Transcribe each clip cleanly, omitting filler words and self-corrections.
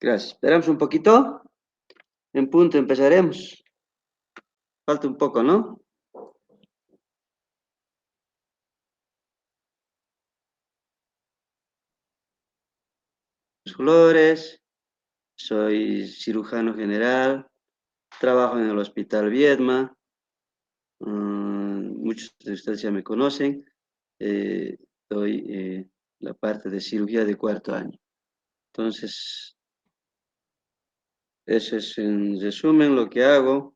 Gracias. Esperamos un poquito. En punto empezaremos. Falta un poco, ¿no? Flores, soy cirujano general, trabajo en el Hospital Viedma. Muchos de ustedes ya me conocen. Doy la parte de cirugía de cuarto año. Entonces, eso es en resumen lo que hago,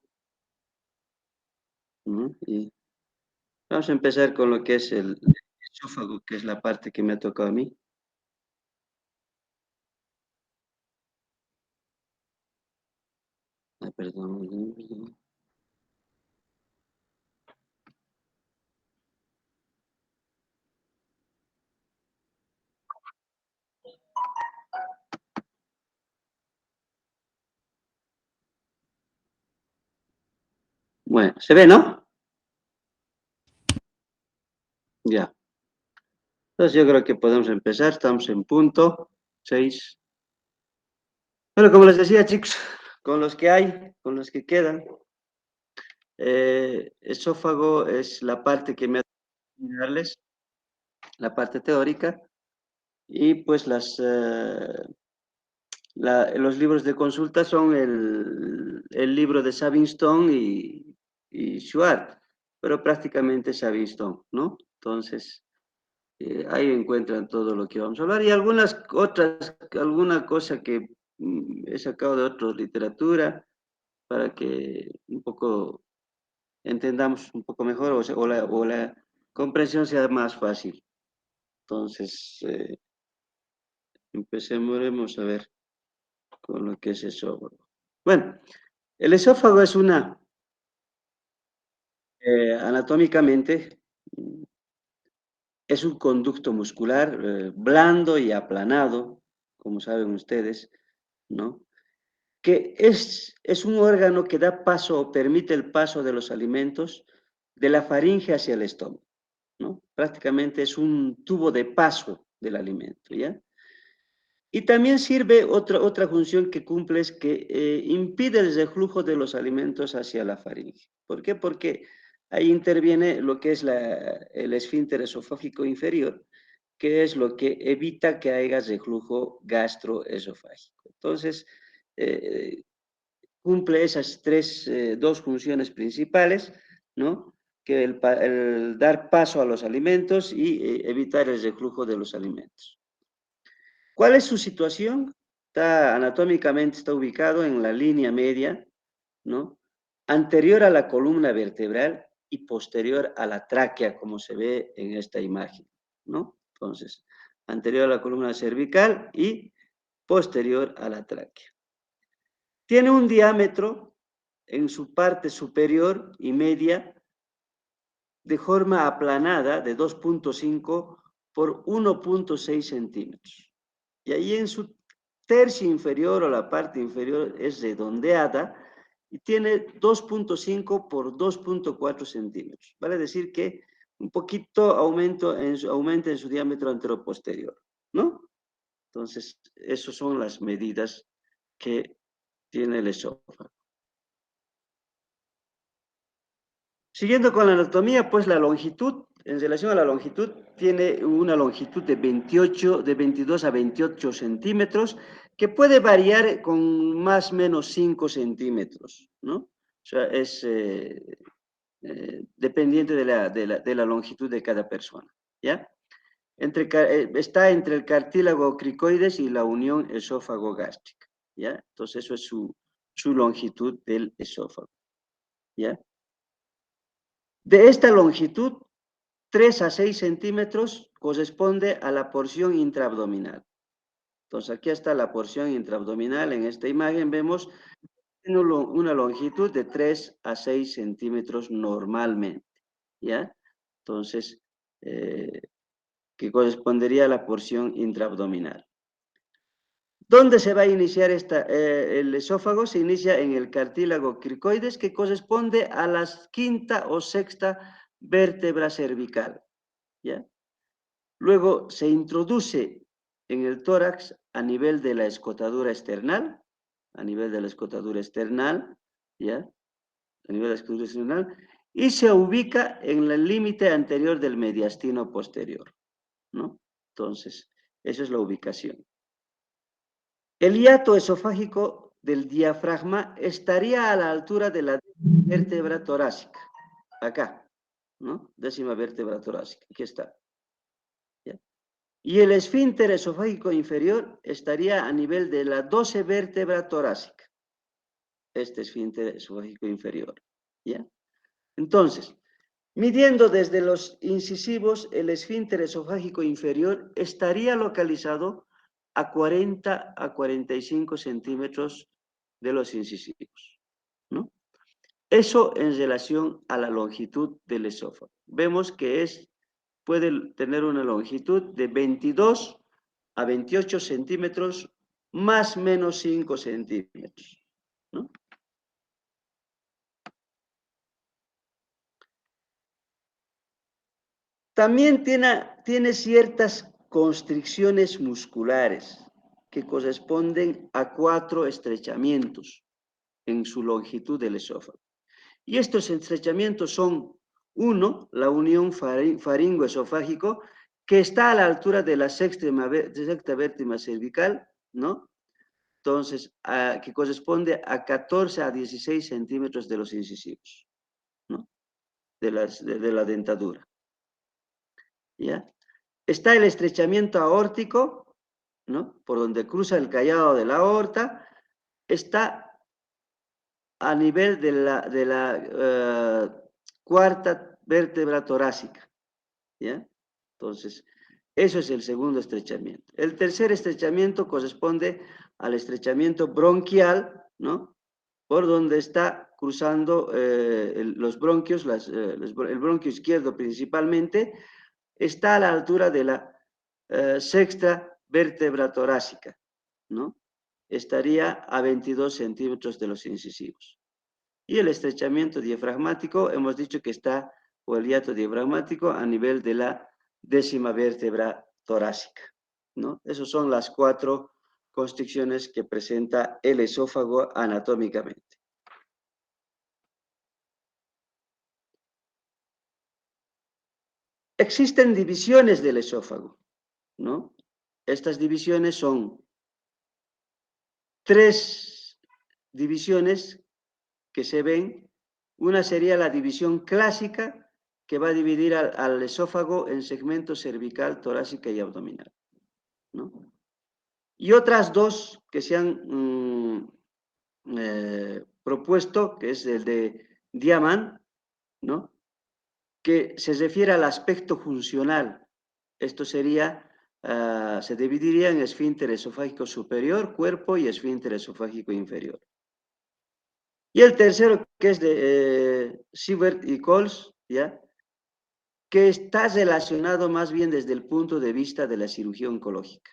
¿no? Y vamos a empezar con lo que es el esófago, que es la parte que me ha tocado a mí. Ah, perdón. Bueno, ¿se ve, no? Ya. Entonces yo creo que podemos empezar, estamos en punto, 6. Bueno, como les decía, chicos, con los que hay, con los que quedan, esófago es la parte que me ha tocado darles, la parte teórica, y pues los libros de consulta son el libro de Savingstone y Schwartz, pero prácticamente Savingstone, ¿no? Entonces, ahí encuentran todo lo que vamos a hablar y algunas otras, alguna cosa que he sacado de otra literatura para que un poco entendamos un poco mejor o la comprensión sea más fácil. Entonces, empecemos a ver con lo que es esófago. Bueno, el esófago es anatómicamente, es un conducto muscular blando y aplanado, como saben ustedes, ¿no? Que es un órgano que da paso o permite el paso de los alimentos de la faringe hacia el estómago, ¿no? Prácticamente es un tubo de paso del alimento, ¿ya? Y también sirve otra función que cumple es que impide el reflujo de los alimentos hacia la faringe. ¿Por qué? Porque ahí interviene lo que es el esfínter esofágico inferior, que es lo que evita que haya reflujo gastroesofágico. Entonces, eh, cumple esas dos funciones principales, ¿no? Que el dar paso a los alimentos y evitar el reflujo de los alimentos. ¿Cuál es su situación? Anatómicamente está ubicado en la línea media, ¿no? Anterior a la columna vertebral y posterior a la tráquea, como se ve en esta imagen, ¿no? Entonces, anterior a la columna cervical y posterior a la tráquea. Tiene un diámetro en su parte superior y media de forma aplanada de 2.5 por 1.6 centímetros. Y ahí en su tercio inferior o la parte inferior es redondeada y tiene 2.5 por 2.4 centímetros. Vale decir que un poquito aumenta en su diámetro anteroposterior, ¿no? Entonces, esas son las medidas que tiene el esófago. Siguiendo con la anatomía, pues la longitud, en relación a la longitud, tiene una longitud de 22 a 28 centímetros, que puede variar con más o menos 5 centímetros, ¿no? O sea, es dependiente de la longitud de cada persona, ¿ya? Está entre el cartílago cricoides y la unión esófago-gástrica, ¿ya? Entonces, eso es su longitud del esófago, ¿ya? De esta longitud, 3 a 6 centímetros corresponde a la porción intraabdominal. Entonces, aquí está la porción intraabdominal. En esta imagen vemos una longitud de 3 a 6 centímetros normalmente, ¿ya? Entonces, que correspondería a la porción intraabdominal. ¿Dónde se va a iniciar el esófago? Se inicia en el cartílago cricoides, que corresponde a la quinta o sexta vértebra cervical, ¿ya? Luego se introduce en el tórax a nivel de la escotadura external, ¿ya? A nivel de la escotadura external, y se ubica en el límite anterior del mediastino posterior, ¿no? Entonces, esa es la ubicación. El hiato esofágico del diafragma estaría a la altura de la vértebra torácica, acá, ¿no? Décima vértebra torácica, aquí está. ¿Ya? Y el esfínter esofágico inferior estaría a nivel de la 12 vértebra torácica. Este esfínter esofágico inferior, ¿ya? Entonces, midiendo desde los incisivos, el esfínter esofágico inferior estaría localizado a 40 a 45 centímetros de los incisivos, ¿no? Eso en relación a la longitud del esófago. Vemos que puede tener una longitud de 22 a 28 centímetros, más o menos 5 centímetros, ¿no? También tiene ciertas constricciones musculares que corresponden a 4 estrechamientos en su longitud del esófago. Y estos estrechamientos son, uno, la unión faringoesofágico, que está a la altura de la sexta vértebra cervical, ¿no? Entonces, que corresponde a 14 a 16 centímetros de los incisivos, ¿no? De la dentadura, ¿ya? Está el estrechamiento aórtico, ¿no? Por donde cruza el callado de la aorta, está a nivel de la cuarta vértebra torácica, ¿ya? Entonces, eso es el segundo estrechamiento. El tercer estrechamiento corresponde al estrechamiento bronquial, ¿no? Por donde está cruzando los bronquios, el bronquio izquierdo principalmente, está a la altura de la sexta vértebra torácica, ¿no? Estaría a 22 centímetros de los incisivos. Y el estrechamiento diafragmático, hemos dicho que está, o el hiato diafragmático, a nivel de la décima vértebra torácica, ¿no? Esas son las 4 constricciones que presenta el esófago anatómicamente. Existen divisiones del esófago, ¿no? Estas divisiones son 3 divisiones que se ven. Una sería la división clásica, que va a dividir al esófago en segmentos cervical, torácica y abdominal, ¿no? Y otras 2 que se han propuesto, que es el de Diamant, ¿no? Que se refiere al aspecto funcional. Esto sería, se dividiría en esfínter esofágico superior, cuerpo, y esfínter esofágico inferior. Y el tercero, que es de Siebert y Coles, ¿ya? Que está relacionado más bien desde el punto de vista de la cirugía oncológica.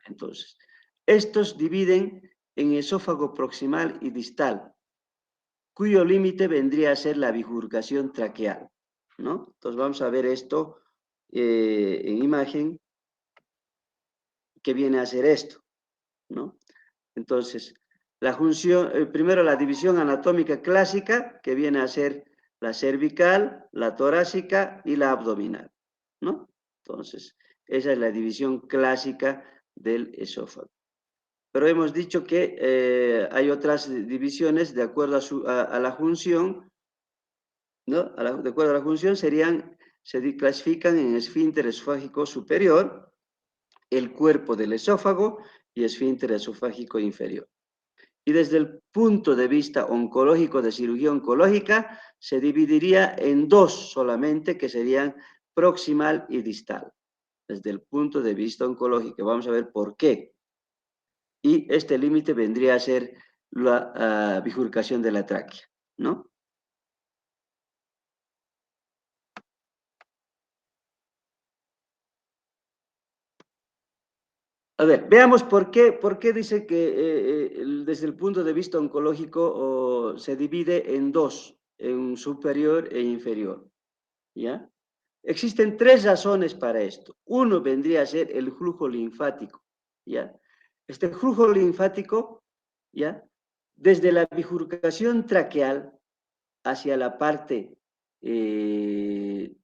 Entonces, estos dividen en esófago proximal y distal, cuyo límite vendría a ser la bifurcación traqueal, ¿no? Entonces vamos a ver esto en imagen, que viene a ser esto, ¿no? Entonces, la función, primero la división anatómica clásica, que viene a ser la cervical, la torácica y la abdominal, ¿no? Entonces, esa es la división clásica del esófago. Pero hemos dicho que hay otras divisiones de acuerdo a la función, ¿no? De acuerdo a la función se clasifican en esfínter esofágico superior, el cuerpo del esófago y esfínter esofágico inferior. Y desde el punto de vista oncológico, de cirugía oncológica, se dividiría en 2 solamente, que serían proximal y distal. Desde el punto de vista oncológico, vamos a ver por qué. Y este límite vendría a ser la bifurcación de la tráquea, ¿no? A ver, veamos por qué dice que desde el punto de vista oncológico se divide en 2, en superior e inferior, ¿ya? Existen 3 razones para esto. Uno vendría a ser el flujo linfático, ¿ya? este flujo linfático, ¿ya? Desde la bifurcación traqueal hacia la parte, el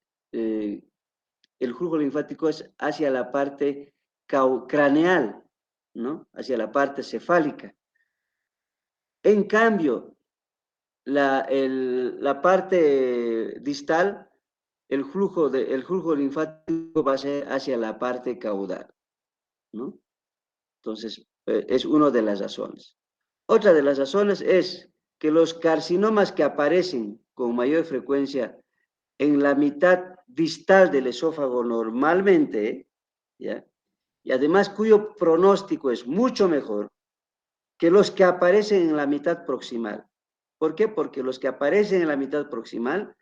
flujo linfático es hacia la parte craneal, ¿no? Hacia la parte cefálica. En cambio, la parte distal, el flujo linfático va a ser hacia la parte caudal, ¿no? Entonces, es una de las razones. Otra de las razones es que los carcinomas que aparecen con mayor frecuencia en la mitad distal del esófago normalmente, ¿ya? Y además cuyo pronóstico es mucho mejor que los que aparecen en la mitad proximal. ¿Por qué? Porque los que aparecen en la mitad proximal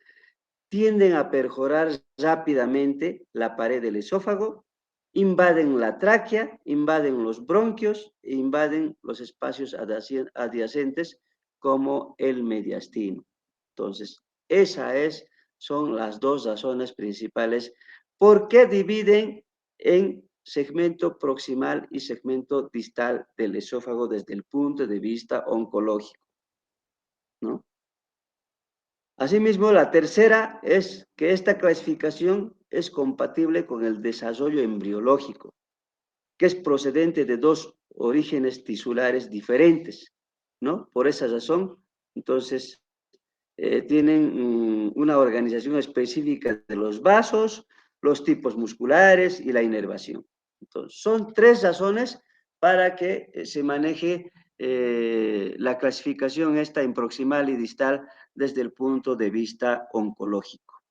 tienden a perforar rápidamente la pared del esófago, invaden la tráquea, invaden los bronquios e invaden los espacios adyacentes como el mediastino. Entonces, son las dos razones principales por qué dividen en segmento proximal y segmento distal del esófago desde el punto de vista oncológico, ¿no? Asimismo, la tercera es que esta clasificación es compatible con el desarrollo embriológico, que es procedente de dos orígenes tisulares diferentes, ¿no? Por esa razón, entonces, tienen una organización específica de los vasos, los tipos musculares y la inervación. Entonces, son tres razones para que se maneje la clasificación esta en proximal y distal desde el punto de vista oncológico.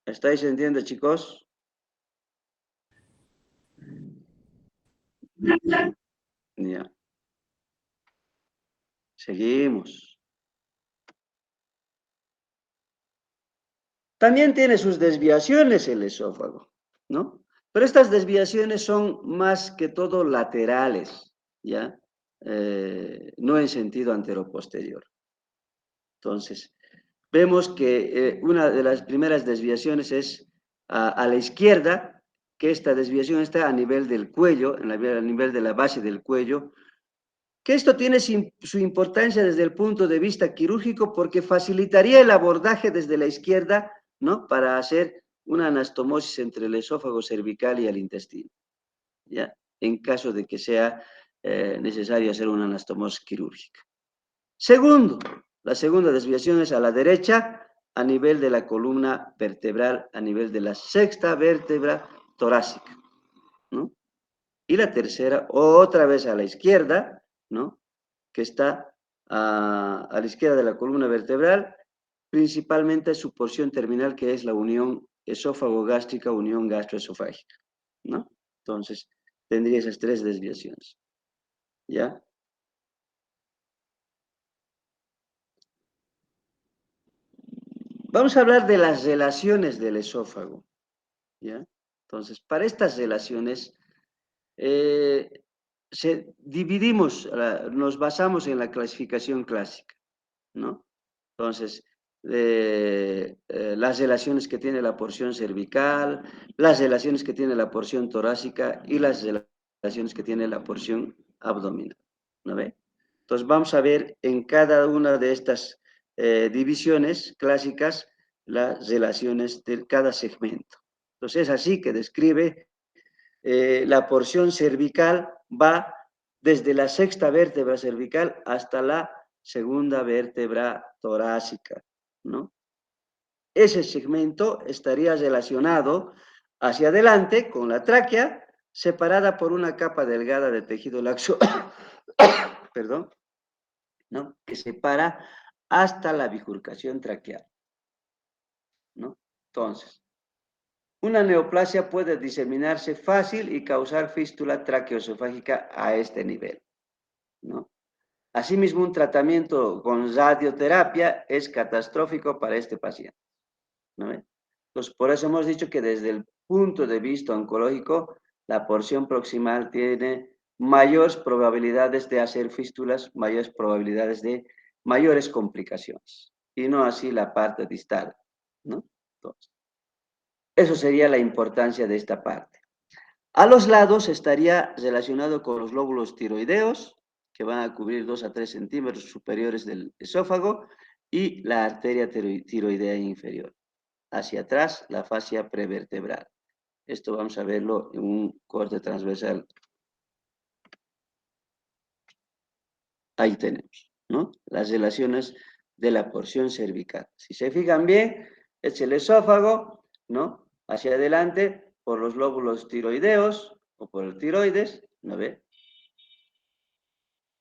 ¿Estáis entendiendo, chicos? Ya. Seguimos. También tiene sus desviaciones el esófago, ¿no? Pero estas desviaciones son más que todo laterales, ¿ya? No en sentido antero-posterior. Entonces, vemos que una de las primeras desviaciones es a la izquierda, que esta desviación está a nivel del cuello, a nivel de la base del cuello, que esto tiene su importancia desde el punto de vista quirúrgico porque facilitaría el abordaje desde la izquierda, ¿no? Para hacer una anastomosis entre el esófago cervical y el intestino, ¿ya? En caso de que sea necesario hacer una anastomosis quirúrgica. Segundo, la segunda desviación es a la derecha, a nivel de la columna vertebral, a nivel de la sexta vértebra torácica, ¿no? Y la tercera, otra vez a la izquierda, ¿no? Que está a la izquierda de la columna vertebral, principalmente su porción terminal, que es la unión esófago-gástrica, unión gastroesofágica, ¿no? Entonces, tendría esas tres desviaciones, ¿ya? Vamos a hablar de las relaciones del esófago, ¿ya? Entonces, para estas relaciones, eh, dividimos, nos basamos en la clasificación clásica, ¿no? Entonces, las relaciones que tiene la porción cervical, las relaciones que tiene la porción torácica y las relaciones que tiene la porción abdominal, ¿no ve? Entonces, vamos a ver en cada una de estas divisiones clásicas las relaciones de cada segmento. Entonces, es así que describe la porción cervical va desde la sexta vértebra cervical hasta la segunda vértebra torácica, ¿no? Ese segmento estaría relacionado hacia adelante con la tráquea, separada por una capa delgada de tejido laxo, perdón, ¿no? Que separa hasta la bifurcación traqueal, ¿no? Entonces, una neoplasia puede diseminarse fácil y causar fístula traqueoesofágica a este nivel, ¿no? Asimismo, un tratamiento con radioterapia es catastrófico para este paciente, ¿no? Entonces, por eso hemos dicho que desde el punto de vista oncológico, la porción proximal tiene mayores probabilidades de hacer fístulas, mayores probabilidades de mayores complicaciones, y no así la parte distal, ¿no? Entonces, eso sería la importancia de esta parte. A los lados estaría relacionado con los lóbulos tiroideos, que van a cubrir 2 a 3 centímetros superiores del esófago, y la arteria tiroidea inferior. Hacia atrás, la fascia prevertebral. Esto vamos a verlo en un corte transversal. Ahí tenemos, ¿no? Las relaciones de la porción cervical. Si se fijan bien, es el esófago, ¿no? Hacia adelante por los lóbulos tiroideos o por el tiroides, ¿no ve?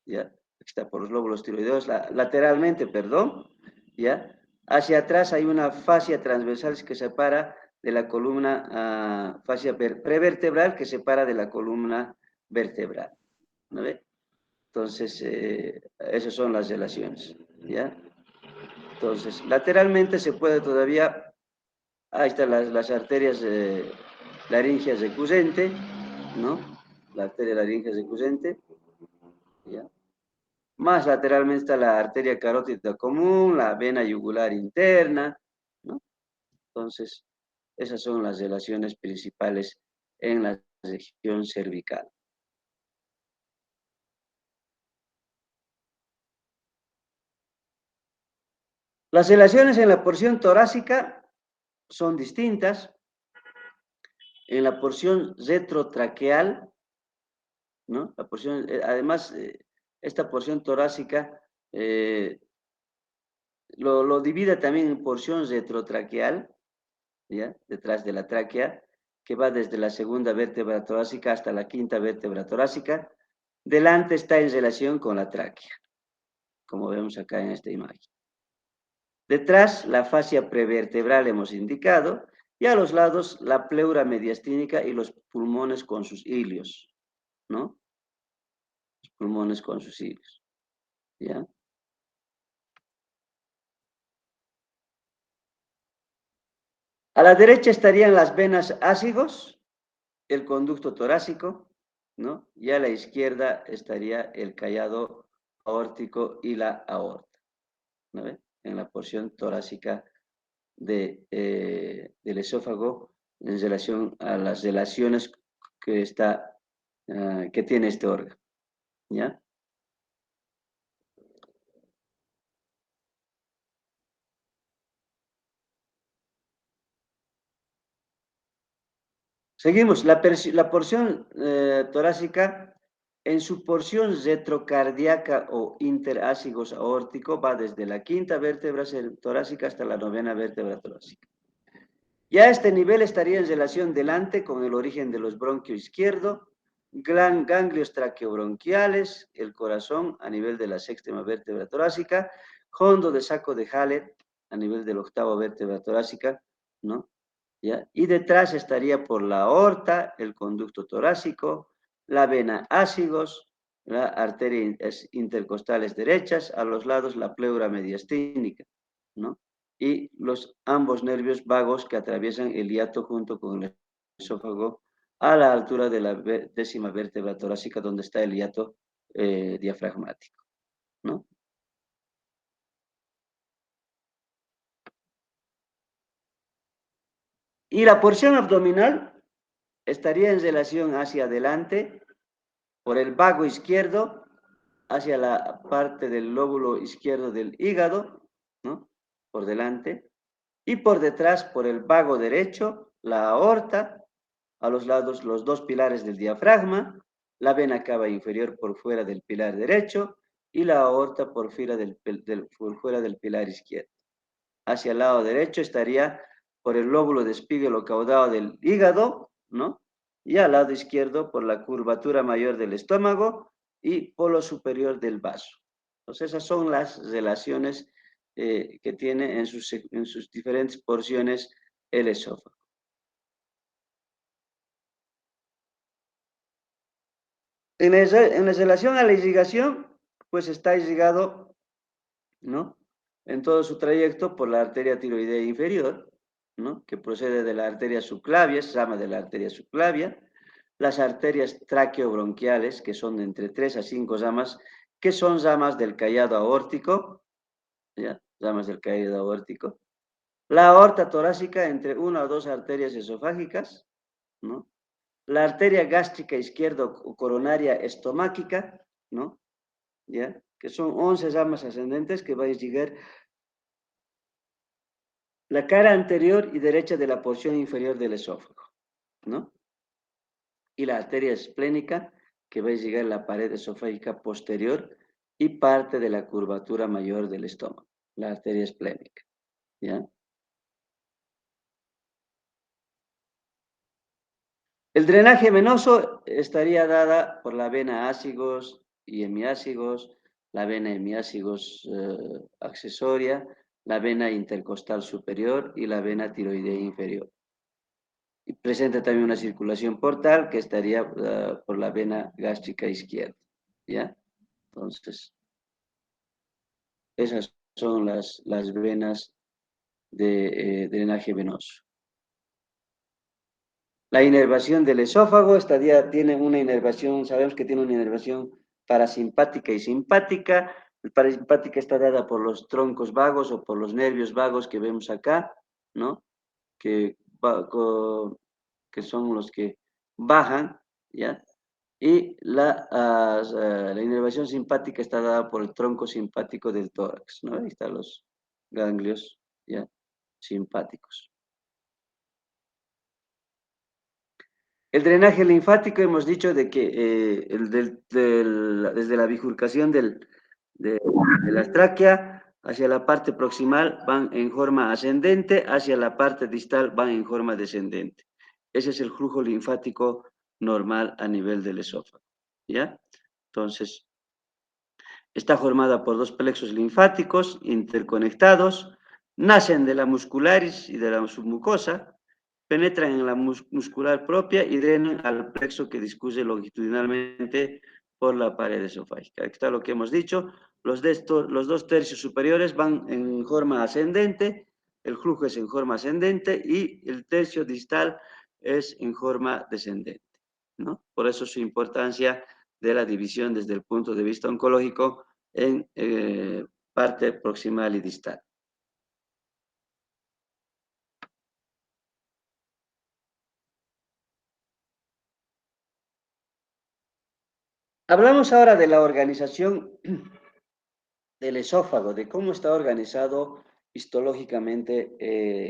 ¿Ya? Aquí está por los lóbulos tiroideos, lateralmente, perdón, ¿ya? Hacia atrás hay una fascia transversal que separa de la columna, fascia prevertebral que separa de la columna vertebral, ¿no ve? Entonces, esas son las relaciones, ¿ya? Entonces, lateralmente se puede todavía, ahí están las arterias laringeas recurrente, ¿no? La arteria laringea recurrente, ¿ya? Más lateralmente está la arteria carótida común, la vena yugular interna, ¿no? Entonces, esas son las relaciones principales en la región cervical. Las relaciones en la porción torácica son distintas. En la porción retrotraqueal, ¿no? La porción, además, esta porción torácica eh, lo divide también en porción retrotraqueal, ¿ya? Detrás de la tráquea, que va desde la segunda vértebra torácica hasta la quinta vértebra torácica. Delante está en relación con la tráquea, como vemos acá en esta imagen. Detrás, la fascia prevertebral hemos indicado, y a los lados, la pleura mediastínica y los pulmones con sus ilios, ¿no? Los pulmones con sus ilios, ¿ya? A la derecha estarían las venas ácigos, el conducto torácico, ¿no? Y a la izquierda estaría el callado aórtico y la aorta, ¿no ve? En la porción torácica del esófago en relación a las relaciones que tiene este órgano, ¿ya? Seguimos, la porción torácica, en su porción retrocardíaca o interácigos aórtico, va desde la quinta vértebra torácica hasta la novena vértebra torácica. Ya a este nivel estaría en relación delante con el origen de los bronquios izquierdo, ganglios traqueobronquiales, el corazón a nivel de la sexta vértebra torácica, fondo de saco de Hallet a nivel de la octava vértebra torácica, ¿no? ¿Ya? Y detrás estaría por la aorta, el conducto torácico, la vena ácigos, la arteria intercostales derechas, a los lados la pleura mediastínica, ¿no? Y ambos nervios vagos que atraviesan el hiato junto con el esófago a la altura de la décima vértebra torácica donde está el hiato diafragmático, ¿no? Y la porción abdominal estaría en relación hacia adelante por el vago izquierdo hacia la parte del lóbulo izquierdo del hígado, ¿no? Por delante, y por detrás por el vago derecho, la aorta, a los lados los dos pilares del diafragma, la vena cava inferior por fuera del pilar derecho y la aorta por fuera del pilar izquierdo. Hacia el lado derecho estaría por el lóbulo de espígalo caudado del hígado, ¿no? Y al lado izquierdo por la curvatura mayor del estómago y polo superior del vaso. Entonces esas son las relaciones que tiene en sus diferentes porciones el esófago. En la relación a la irrigación, pues está irrigado, ¿no? En todo su trayecto por la arteria tiroidea inferior, ¿no? Que procede de la arteria subclavia, se llama de la arteria subclavia, las arterias traqueobronquiales, que son de entre 3 a 5 ramas, que son ramas del callado aórtico, ¿ya? Ramas del callado aórtico, la aorta torácica entre 1 o 2 arterias esofágicas, ¿no? la arteria gástrica izquierda o coronaria estomáquica, ¿no? ¿Ya? Que son 11 ramas ascendentes que van a llegar la cara anterior y derecha de la porción inferior del esófago, ¿no? Y la arteria esplénica, que va a llegar a la pared esofágica posterior y parte de la curvatura mayor del estómago, la arteria esplénica, ¿ya? El drenaje venoso estaría dada por la vena ácigos y hemiácigos, la vena hemiácigos accesoria, la vena intercostal superior y la vena tiroidea inferior. Y presenta también una circulación portal que estaría por la vena gástrica izquierda, ¿ya? Entonces, esas son las venas de drenaje venoso. La inervación del esófago tiene una inervación, sabemos que tiene una inervación parasimpática y simpática. La parasimpática está dada por los troncos vagos o por los nervios vagos que vemos acá, ¿no? Que, que son los que bajan, ¿ya? Y la inervación simpática está dada por el tronco simpático del tórax, ¿no? Ahí están los ganglios, ¿ya? Simpáticos. El drenaje linfático, hemos dicho de que desde la bifurcación de la tráquea hacia la parte proximal van en forma ascendente, hacia la parte distal van en forma descendente. Ese es el flujo linfático normal a nivel del esófago, ¿ya? Entonces, está formada por dos plexos linfáticos interconectados, nacen de la muscularis y de la submucosa, penetran en la muscular propia y drenan al plexo que discurre longitudinalmente por la pared esofágica. Aquí está lo que hemos dicho. Los dos tercios superiores van en forma ascendente, el flujo es en forma ascendente y el tercio distal es en forma descendente, ¿no? Por eso su importancia de la división desde el punto de vista oncológico en parte proximal y distal. Hablamos ahora de la organización del esófago, de cómo está organizado histológicamente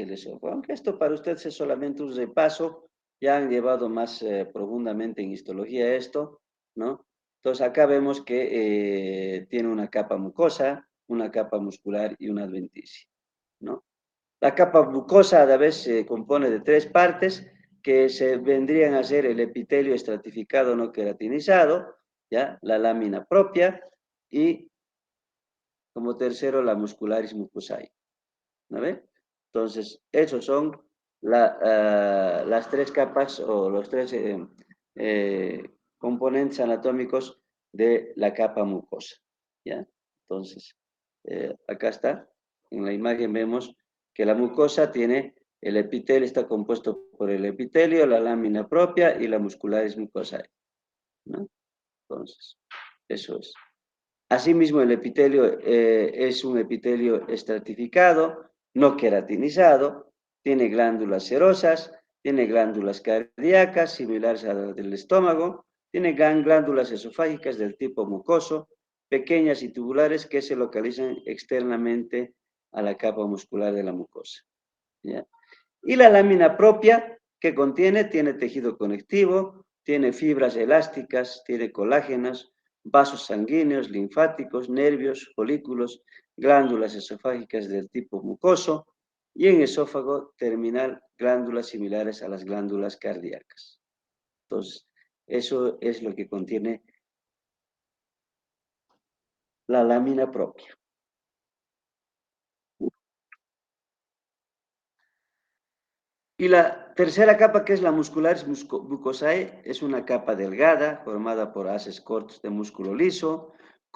el esófago. Aunque esto para ustedes es solamente un repaso, ya han llevado más profundamente en histología esto, ¿no? Entonces acá vemos que tiene una capa mucosa, una capa muscular y una adventicia, ¿no? La capa mucosa a la vez se compone de tres partes que se vendrían a ser el epitelio estratificado no queratinizado, ¿ya? La lámina propia y como tercero la muscularis mucosae, ¿no ve? Entonces, esos son las tres capas o los tres componentes anatómicos de la capa mucosa, ¿ya? Entonces, acá está, en la imagen vemos que la mucosa tiene, el epitelio está compuesto por el epitelio, la lámina propia y la muscularis mucosae, ¿no? Entonces, eso es. Asimismo, el epitelio es un epitelio estratificado, no queratinizado, tiene glándulas serosas, tiene glándulas cardíacas similares a las del estómago, tiene glándulas esofágicas del tipo mucoso, pequeñas y tubulares que se localizan externamente a la capa muscular de la mucosa, ¿ya? Y la lámina propia que contiene, tiene tejido conectivo, tiene fibras elásticas, tiene colágenos, vasos sanguíneos, linfáticos, nervios, folículos, glándulas esofágicas del tipo mucoso y en esófago terminal glándulas similares a las glándulas cardíacas. Entonces, eso es lo que contiene la lámina propia. Y la tercera capa, que es la muscularis mucosae, es una capa delgada formada por haces cortos de músculo liso.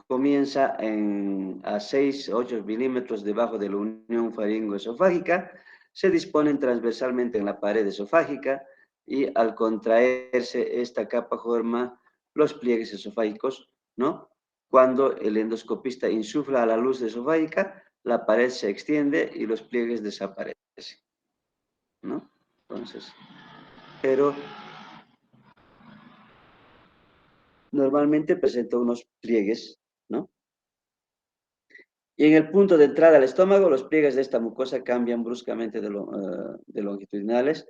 Comienza a 6-8 milímetros debajo de la unión faringoesofágica. Se disponen transversalmente en la pared esofágica y al contraerse esta capa forma los pliegues esofágicos, ¿no? Cuando el endoscopista insufla a la luz esofágica, la pared se extiende y los pliegues desaparecen, ¿no? Entonces, pero normalmente presenta unos pliegues, ¿no? Y en el punto de entrada al estómago, los pliegues de esta mucosa cambian bruscamente de longitudinales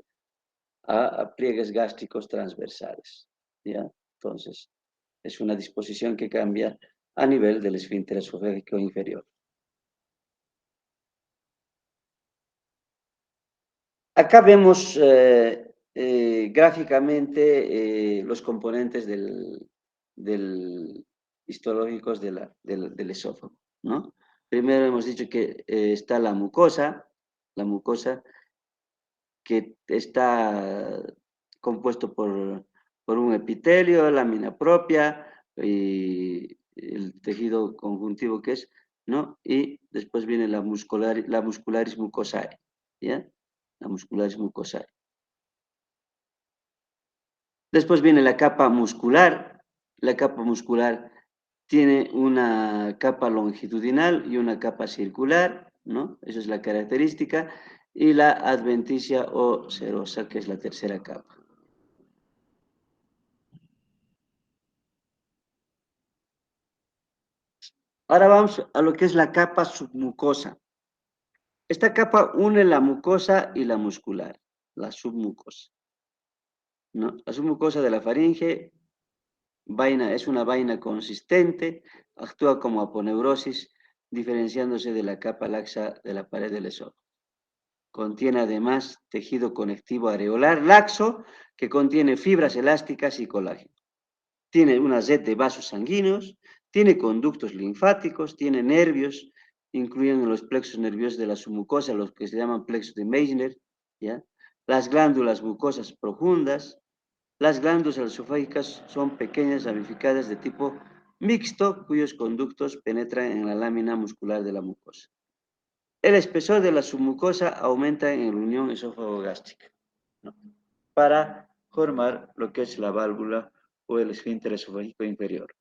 a pliegues gástricos transversales, ¿ya? Entonces, es una disposición que cambia a nivel del esfínter esofágico inferior. Acá vemos gráficamente los componentes histológicos del esófago, ¿no? Primero hemos dicho que está la mucosa que está compuesto por un epitelio, lámina propia y el tejido conjuntivo que es, ¿no? Y después viene la muscularis mucosae, ¿ya? La muscularis mucosae. Después viene la capa muscular. La capa muscular tiene una capa longitudinal y una capa circular, ¿no? Esa es la característica. Y la adventicia o serosa, que es la tercera capa. Ahora vamos a lo que es la capa submucosa. Esta capa une la mucosa y la muscular, la submucosa, ¿no? La submucosa de la faringe es una vaina consistente, actúa como aponeurosis, diferenciándose de la capa laxa de la pared del esófago. Contiene además tejido conectivo areolar laxo que contiene fibras elásticas y colágeno. Tiene una red de vasos sanguíneos, tiene conductos linfáticos, tiene nervios, incluyen los plexos nerviosos de la submucosa, los que se llaman plexos de Meissner, ¿ya? Las glándulas mucosas profundas. Las glándulas esofágicas son pequeñas ramificadas de tipo mixto, cuyos conductos penetran en la lámina muscular de la mucosa. El espesor de la submucosa aumenta en la unión esófago-gástrica, ¿no? Para formar lo que es la válvula o el esfínter esofágico inferior.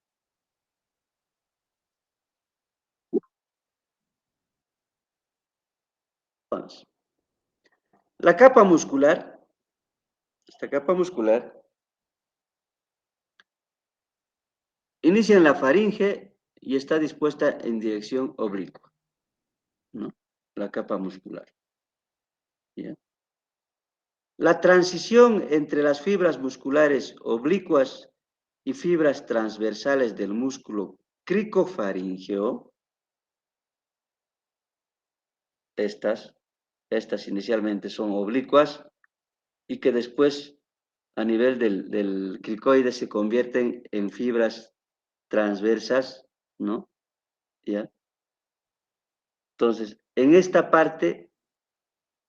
Entonces, la capa muscular, esta capa muscular, inicia en la faringe y está dispuesta en dirección oblicua, ¿no? La capa muscular. ¿Ya? La transición entre las fibras musculares oblicuas y fibras transversales del músculo cricofaringeo, estas inicialmente son oblicuas y que después a nivel del cricoide se convierten en fibras transversas, ¿no? ¿Ya? Entonces, en esta parte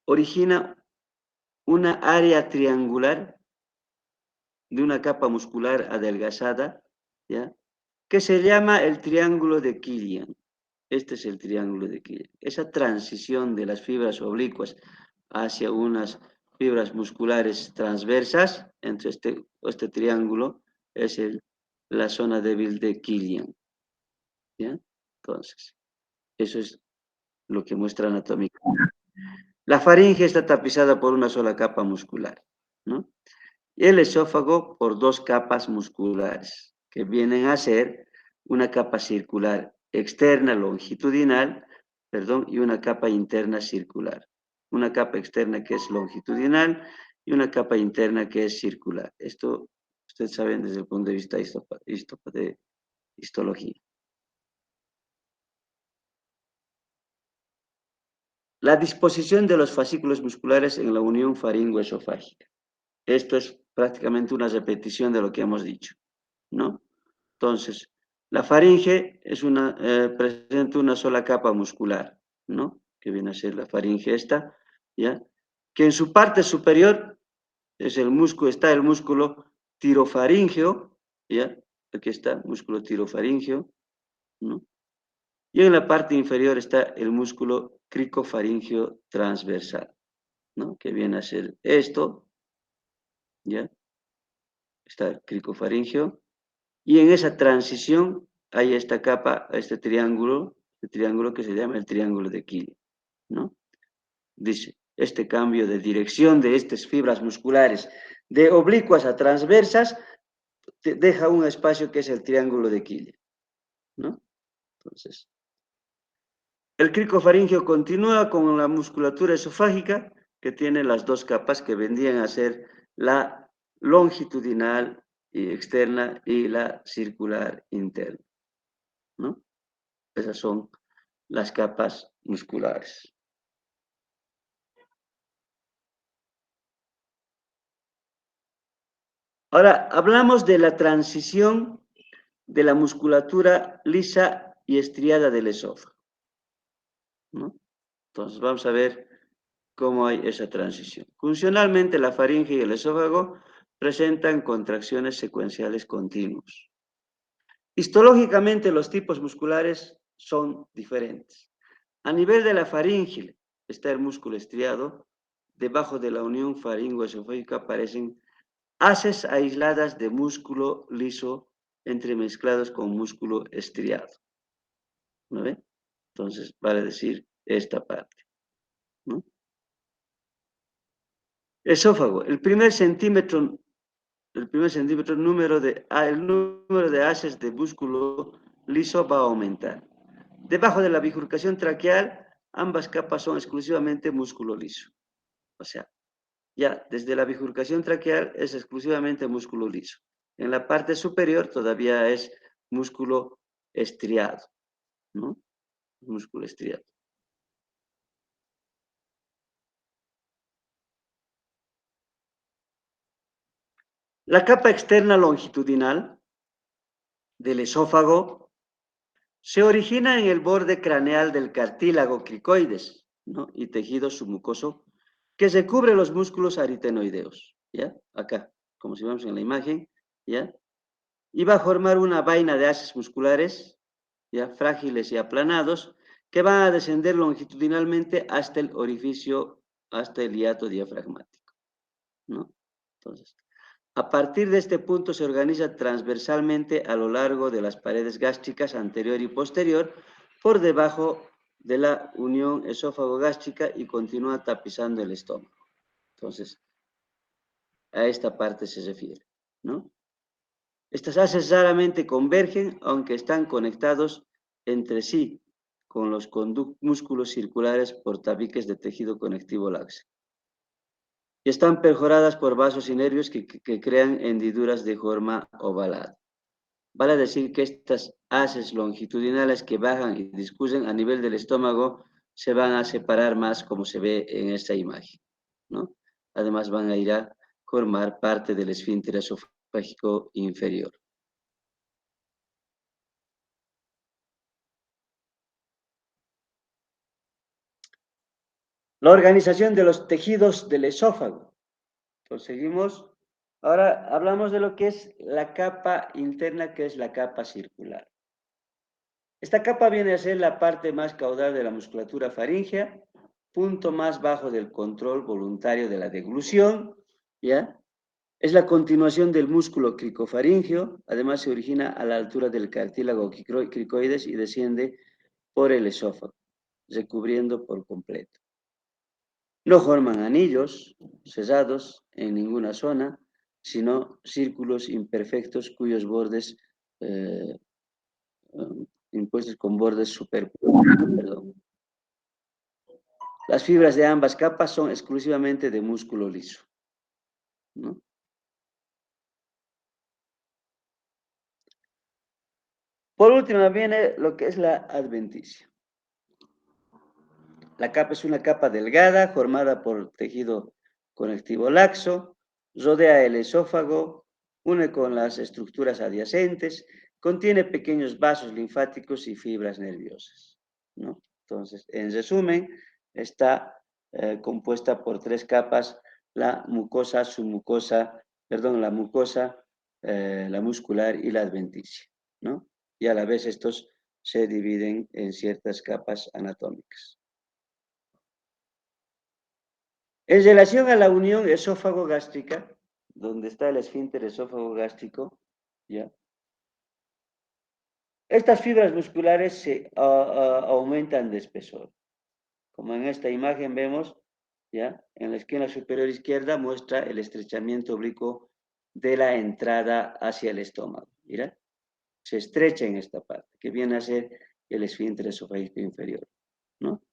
origina una área triangular de una capa muscular adelgazada, ¿ya? Que se llama el triángulo de Killian. Este es el triángulo de Killian. Esa transición de las fibras oblicuas hacia unas fibras musculares transversas, entre este triángulo, es la zona débil de Killian, ¿ya? Entonces, eso es lo que muestra anatómicamente. La faringe está tapizada por una sola capa muscular, ¿no? Y el esófago por dos capas musculares, que vienen a ser una capa circular externa longitudinal, perdón, y una capa interna circular. Una capa externa que es longitudinal y una capa interna que es circular. Esto ustedes saben desde el punto de vista de histología. La disposición de los fascículos musculares en la unión faringoesofágica. Esto es prácticamente una repetición de lo que hemos dicho, ¿no? Entonces, la faringe presenta una sola capa muscular, ¿no? Que viene a ser la faringe esta, ¿ya? Que en su parte superior está el músculo tirofaringeo, ¿ya? Aquí está, músculo tirofaringeo, ¿no? Y en la parte inferior está el músculo cricofaringeo transversal, ¿no? Que viene a ser esto, ¿ya? Está el cricofaringeo. Y en esa transición hay esta capa, este triángulo que se llama el triángulo de Killian, ¿no? Dice, este cambio de dirección de estas fibras musculares de oblicuas a transversas deja un espacio que es el triángulo de Quille, ¿no? Entonces, el cricofaringeo continúa con la musculatura esofágica, que tiene las dos capas que vendrían a ser la longitudinal y externa y la circular interna, ¿no? Esas son las capas musculares. Ahora, hablamos de la transición de la musculatura lisa y estriada del esófago, ¿no? Entonces, vamos a ver cómo hay esa transición. Funcionalmente, la faringe y el esófago presentan contracciones secuenciales continuas. Histológicamente, los tipos musculares son diferentes. A nivel de la faringe está el músculo estriado. Debajo de la unión faringo-esofágica aparecen haces aisladas de músculo liso entremezclados con músculo estriado. ¿No ve? Entonces, vale decir esta parte, ¿no? Esófago, el número de haces de músculo liso va a aumentar. Debajo de la bifurcación traqueal, ambas capas son exclusivamente músculo liso. O sea, ya desde la bifurcación traqueal es exclusivamente músculo liso. En la parte superior todavía es músculo estriado, ¿no? Músculo estriado. La capa externa longitudinal del esófago se origina en el borde craneal del cartílago cricoides, ¿no? Y tejido submucoso que se cubre los músculos aritenoideos, ¿ya? Acá, como si vemos en la imagen, ¿ya? Y va a formar una vaina de haces musculares, ¿ya? Frágiles y aplanados, que van a descender longitudinalmente hasta el orificio, hasta el hiato diafragmático, ¿no? Entonces, a partir de este punto se organiza transversalmente a lo largo de las paredes gástricas anterior y posterior, por debajo de la unión esófago-gástrica y continúa tapizando el estómago. Entonces, a esta parte se refiere, ¿no? Estas haces raramente convergen, aunque están conectados entre sí con los músculos circulares por tabiques de tejido conectivo laxo. Y están perforadas por vasos y nervios que crean hendiduras de forma ovalada. Vale decir que estas haces longitudinales que bajan y discurren a nivel del estómago se van a separar más como se ve en esta imagen, ¿no? Además van a ir a formar parte del esfínter esofágico inferior. La organización de los tejidos del esófago. Proseguimos. Ahora hablamos de lo que es la capa interna, que es la capa circular. Esta capa viene a ser la parte más caudal de la musculatura faríngea, punto más bajo del control voluntario de la deglución, ¿ya? Es la continuación del músculo cricofaríngeo, además se origina a la altura del cartílago cricoides y desciende por el esófago, recubriendo por completo. No forman anillos cesados en ninguna zona, sino círculos imperfectos cuyos bordes impuestos con bordes superpuestos. Las fibras de ambas capas son exclusivamente de músculo liso, ¿no? Por último viene lo que es la adventicia. La capa es una capa delgada formada por tejido conectivo laxo, rodea el esófago, une con las estructuras adyacentes, contiene pequeños vasos linfáticos y fibras nerviosas, ¿no? Entonces, en resumen, está compuesta por tres capas: la mucosa, submucosa, perdón, la mucosa, la muscular y la adventicia, ¿no? Y a la vez estos se dividen en ciertas capas anatómicas. En relación a la unión esófago-gástrica, donde está el esfínter esófago-gástrico, ¿ya? Estas fibras musculares se aumentan de espesor. Como en esta imagen vemos, ¿ya? En la esquina superior izquierda muestra el estrechamiento oblicuo de la entrada hacia el estómago. Mira, se estrecha en esta parte, que viene a ser el esfínter esofágico inferior, ¿no?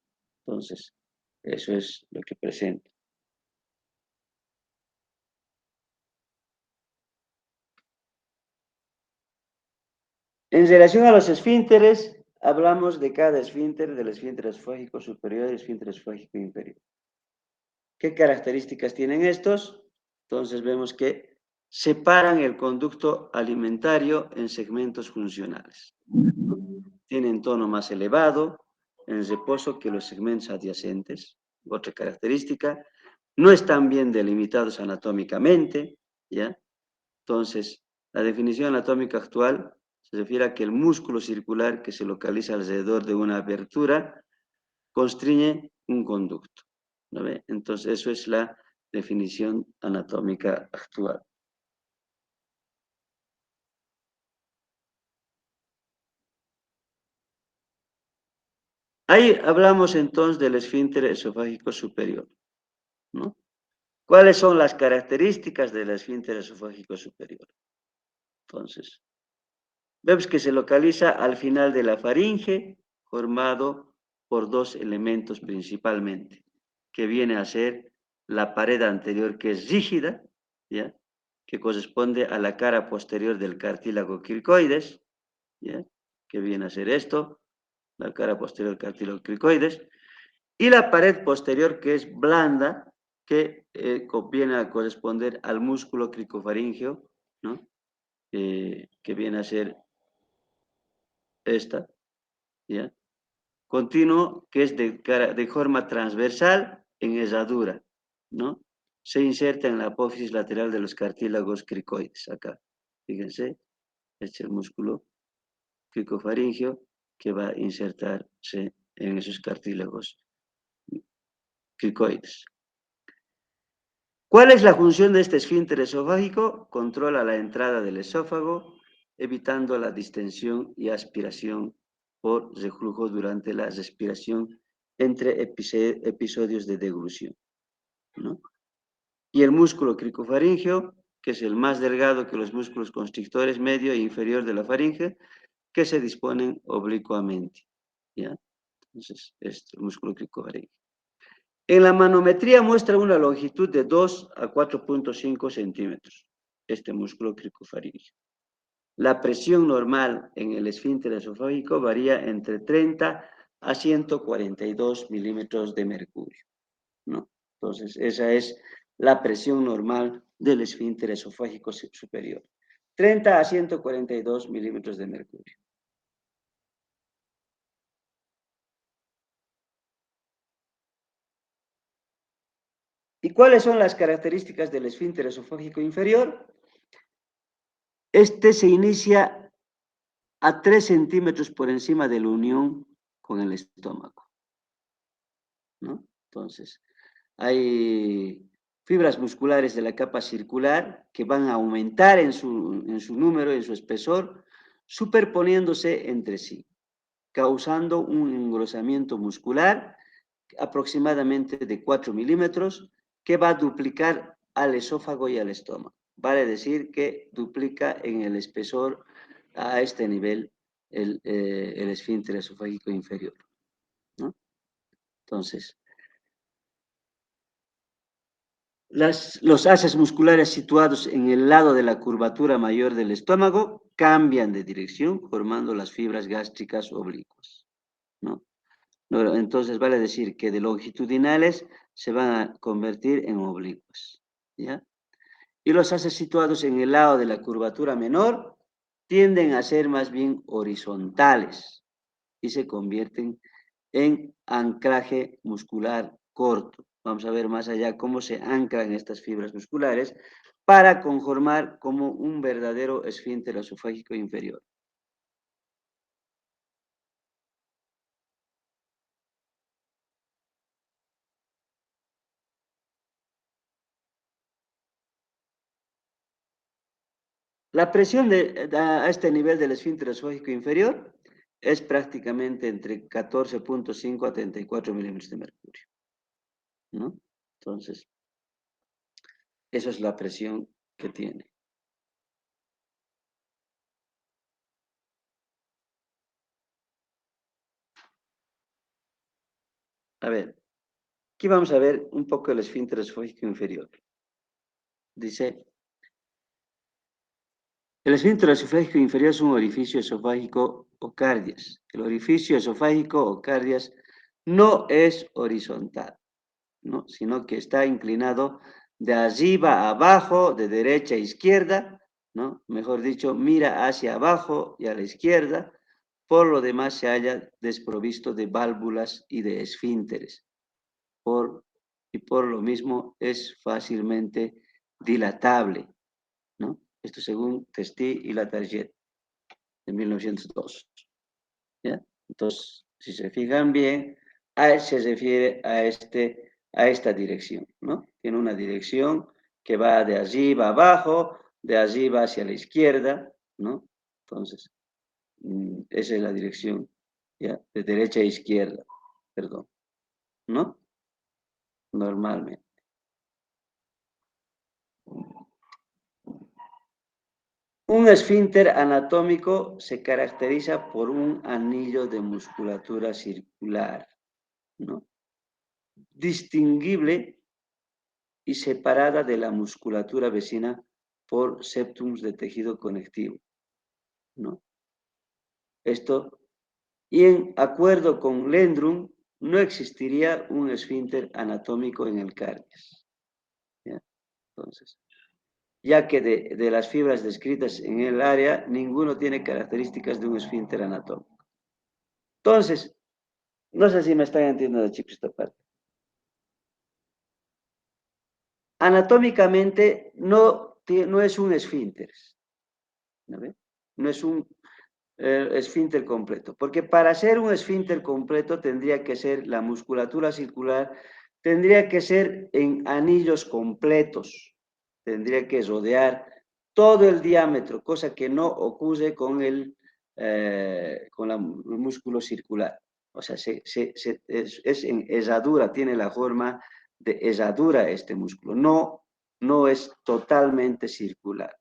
Entonces, eso es lo que presenta. En relación a los esfínteres, hablamos de cada esfínter, del esfínter esofágico superior y el esfínter esofágico inferior. ¿Qué características tienen estos? Entonces vemos que separan el conducto alimentario en segmentos funcionales. Tienen tono más elevado en reposo que los segmentos adyacentes. Otra característica, no están bien delimitados anatómicamente, ¿ya? Entonces, la definición anatómica actual se refiere a que el músculo circular que se localiza alrededor de una abertura constriñe un conducto, ¿no ve? Entonces, eso es la definición anatómica actual. Ahí hablamos entonces del esfínter esofágico superior, ¿no? ¿Cuáles son las características del esfínter esofágico superior? Entonces, vemos que se localiza al final de la faringe, formado por dos elementos principalmente, que viene a ser la pared anterior que es rígida, ¿ya? Que corresponde a la cara posterior del cartílago cricoides, ¿ya? Que viene a ser esto, la cara posterior del cartílago cricoides, y la pared posterior que es blanda, que viene a corresponder al músculo cricofaringeo, ¿no? Que viene a ser esta, ¿ya? Continuo, que es de forma transversal en herradura, ¿no? Se inserta en la apófisis lateral de los cartílagos cricoides, acá. Fíjense, este es el músculo cricofaringeo que va a insertarse en esos cartílagos cricoides. ¿Cuál es la función de este esfínter esofágico? Controla la entrada del esófago, evitando la distensión y aspiración por reflujo durante la respiración entre episodios de deglución, ¿no? Y el músculo cricofaringeo, que es el más delgado que los músculos constrictores medio e inferior de la faringe, que se disponen oblicuamente, ¿ya? Entonces, este es el músculo cricofaringeo. En la manometría muestra una longitud de 2 a 4.5 centímetros, este músculo cricofaringeo. La presión normal en el esfínter esofágico varía entre 30 a 142 milímetros de mercurio, ¿no? Entonces, esa es la presión normal del esfínter esofágico superior. 30 a 142 milímetros de mercurio. ¿Y cuáles son las características del esfínter esofágico inferior? Este se inicia a 3 centímetros por encima de la unión con el estómago, ¿no? Entonces, hay fibras musculares de la capa circular que van a aumentar en su número, en su espesor, superponiéndose entre sí, causando un engrosamiento muscular aproximadamente de 4 milímetros que va a duplicar al esófago y al estómago. Vale decir que duplica en el espesor a este nivel el esfínter esofágico inferior, ¿no? Entonces, los haces musculares situados en el lado de la curvatura mayor del estómago cambian de dirección formando las fibras gástricas oblicuas, ¿no? Entonces vale decir que de longitudinales se van a convertir en oblicuas, ¿ya? Y los haces situados en el lado de la curvatura menor tienden a ser más bien horizontales y se convierten en anclaje muscular corto. Vamos a ver más allá cómo se anclan estas fibras musculares para conformar como un verdadero esfínter esofágico inferior. La presión a este nivel del esfínter esofágico inferior es prácticamente entre 14.5 a 34 milímetros de mercurio, ¿no? Entonces, esa es la presión que tiene. A ver, aquí vamos a ver un poco el esfínter esofágico inferior. Dice, el esfínter esofágico inferior es un orificio esofágico o cardias. El orificio esofágico o cardias no es horizontal, ¿no? Sino que está inclinado de arriba a abajo, de derecha a izquierda, ¿no? Mejor dicho, mira hacia abajo y a la izquierda. Por lo demás se halla desprovisto de válvulas y de esfínteres. Y por lo mismo es fácilmente dilatable, ¿no? Esto según Testi y Latarjet, de 1902. ¿Ya? Entonces, si se fijan bien, se refiere a esta dirección, ¿no? Tiene una dirección que va de arriba a abajo, de arriba hacia la izquierda, ¿no? Entonces, esa es la dirección, ¿ya? De derecha a izquierda, perdón, ¿no? Normalmente. Un esfínter anatómico se caracteriza por un anillo de musculatura circular, ¿no? Distinguible y separada de la musculatura vecina por septums de tejido conectivo, ¿no? Esto, y en acuerdo con Lendrum, no existiría un esfínter anatómico en el cardias, ¿ya? Entonces, ya que de las fibras descritas en el área, ninguno tiene características de un esfínter anatómico. Entonces, no sé si me están entendiendo, chicos, esta parte. Anatómicamente no es un esfínter, ¿no ve? No es un esfínter completo, porque para ser un esfínter completo tendría que ser la musculatura circular, tendría que ser en anillos completos, tendría que rodear todo el diámetro, cosa que no ocurre con el músculo circular. O sea, es en herradura, tiene la forma de herradura este músculo, no es totalmente circular.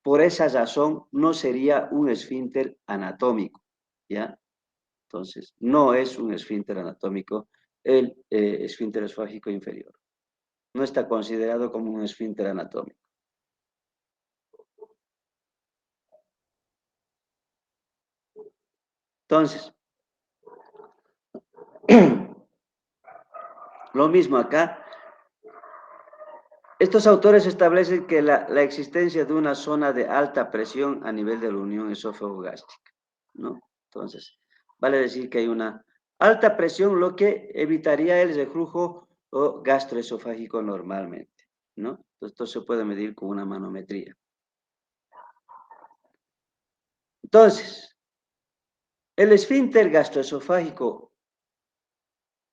Por esa razón, no sería un esfínter anatómico, ¿ya? Entonces, no es un esfínter anatómico el esfínter esofágico inferior. No está considerado como un esfínter anatómico. Entonces, lo mismo acá. Estos autores establecen que la existencia de una zona de alta presión a nivel de la unión esófago-gástrica, ¿no? Entonces, vale decir que hay una alta presión, lo que evitaría el reflujo o gastroesofágico normalmente, ¿no? Entonces, esto se puede medir con una manometría. Entonces, el esfínter gastroesofágico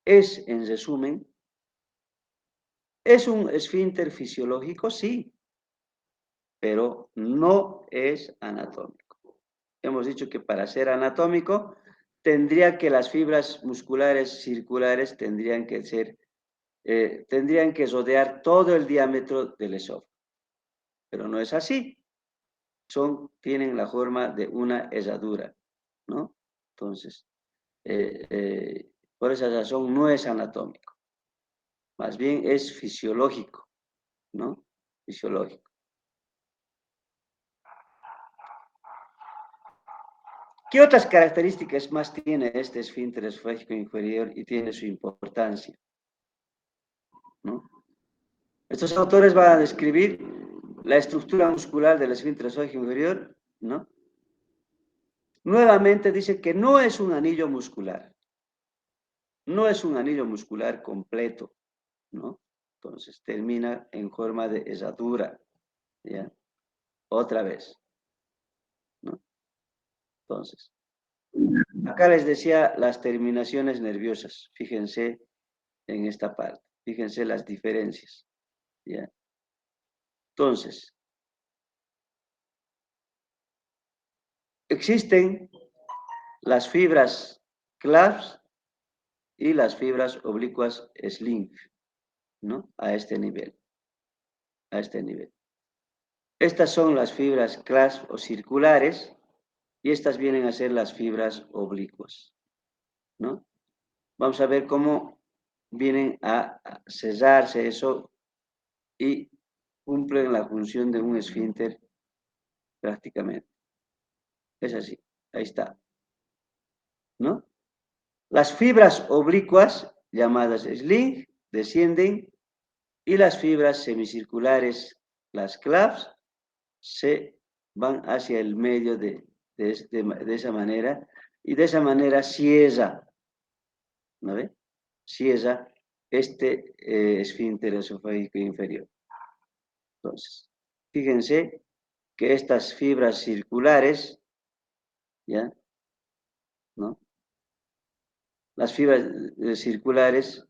es, en resumen, ¿es un esfínter fisiológico? Sí, pero no es anatómico. Hemos dicho que para ser anatómico tendría que las fibras musculares circulares tendrían que rodear todo el diámetro del esófago. Pero no es así. Tienen la forma de una herradura, ¿no? Entonces, por esa razón no es anatómico. Más bien es fisiológico, ¿no? Fisiológico. ¿Qué otras características más tiene este esfínter esofágico inferior y tiene su importancia? ¿No? Estos autores van a describir la estructura muscular del esfínter esofágico inferior, ¿no? Nuevamente dice que no es un anillo muscular, no es un anillo muscular completo, ¿no? Entonces termina en forma de herradura, ¿ya? Otra vez, ¿no? Entonces, acá les decía las terminaciones nerviosas, fíjense en esta parte, fíjense las diferencias, ¿ya? Entonces, existen las fibras CLAVS y las fibras oblicuas SLING, ¿no? A este nivel, a este nivel. Estas son las fibras CLAVS o circulares y estas vienen a ser las fibras oblicuas, ¿no? vamos a ver cómo vienen a cerrarse eso y cumplen la función de un esfínter prácticamente. Es así, ahí está, ¿no? Las fibras oblicuas, llamadas sling, descienden y las fibras semicirculares, las clavs, se van hacia el medio de esa manera y de esa manera cierra, ¿no ve? Cierra este esfínter esofágico inferior. Entonces, fíjense que estas fibras circulares, ¿ya? ¿No? Las fibras circulares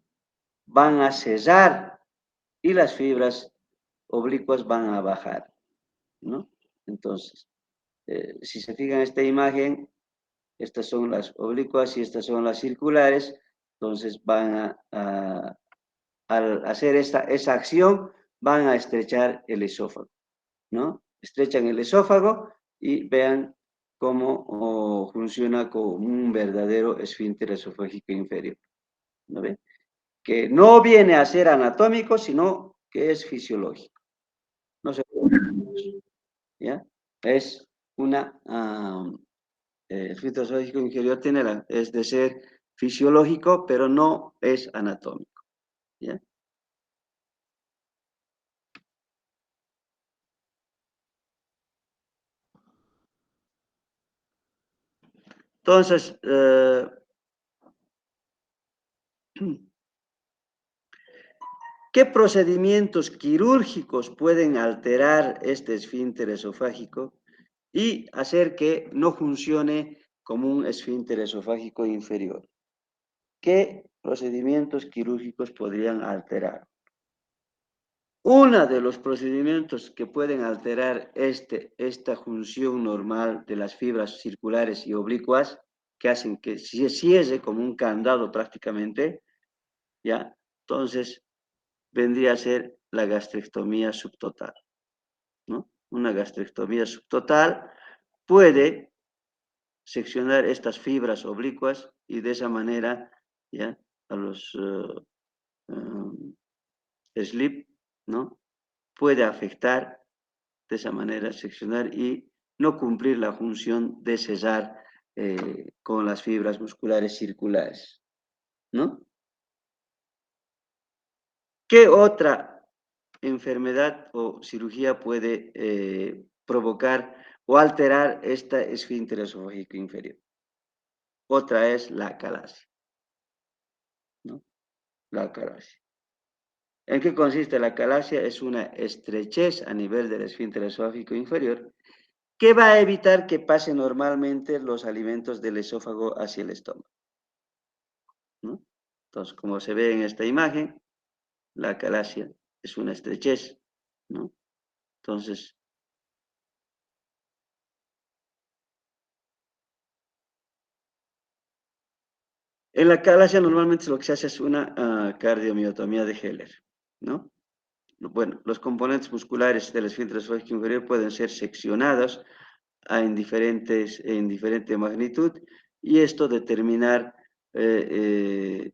van a cesar y las fibras oblicuas van a bajar, ¿no? Entonces, si se fijan en esta imagen, estas son las oblicuas y estas son las circulares, entonces al hacer esa acción, van a estrechar el esófago, ¿no? Estrechan el esófago y vean cómo funciona como un verdadero esfínter esofágico inferior, ¿no ven? Que no viene a ser anatómico, sino que es fisiológico. No se puede, ¿ya? Es una, el fisiológico inferior es de ser fisiológico, pero no es anatómico, ¿ya? Entonces, ¿qué procedimientos quirúrgicos pueden alterar este esfínter esofágico y hacer que no funcione como un esfínter esofágico inferior? ¿Qué procedimientos quirúrgicos podrían alterar? Uno de los procedimientos que pueden alterar esta función normal de las fibras circulares y oblicuas, que hacen que se cierre como un candado prácticamente, ¿ya? Entonces, vendría a ser la gastrectomía subtotal, ¿no? Una gastrectomía subtotal puede seccionar estas fibras oblicuas y de esa manera, ¿ya? A los slip, ¿no? Puede afectar de esa manera, seccionar y no cumplir la función de cesar con las fibras musculares circulares, ¿no? ¿Qué otra enfermedad o cirugía puede provocar o alterar esta esfínter esofágico inferior? Otra es la acalasia, ¿no? La acalasia. ¿En qué consiste la acalasia? Es una estrechez a nivel del esfínter esofágico inferior que va a evitar que pasen normalmente los alimentos del esófago hacia el estómago, ¿no? Entonces, como se ve en esta imagen, la acalasia es una estrechez, ¿no? Entonces, en la acalasia normalmente lo que se hace es una cardiomiotomía de Heller, ¿no? Bueno, los componentes musculares del esfínter esofágico inferior pueden ser seccionados en diferente magnitud y esto determinar eh, eh,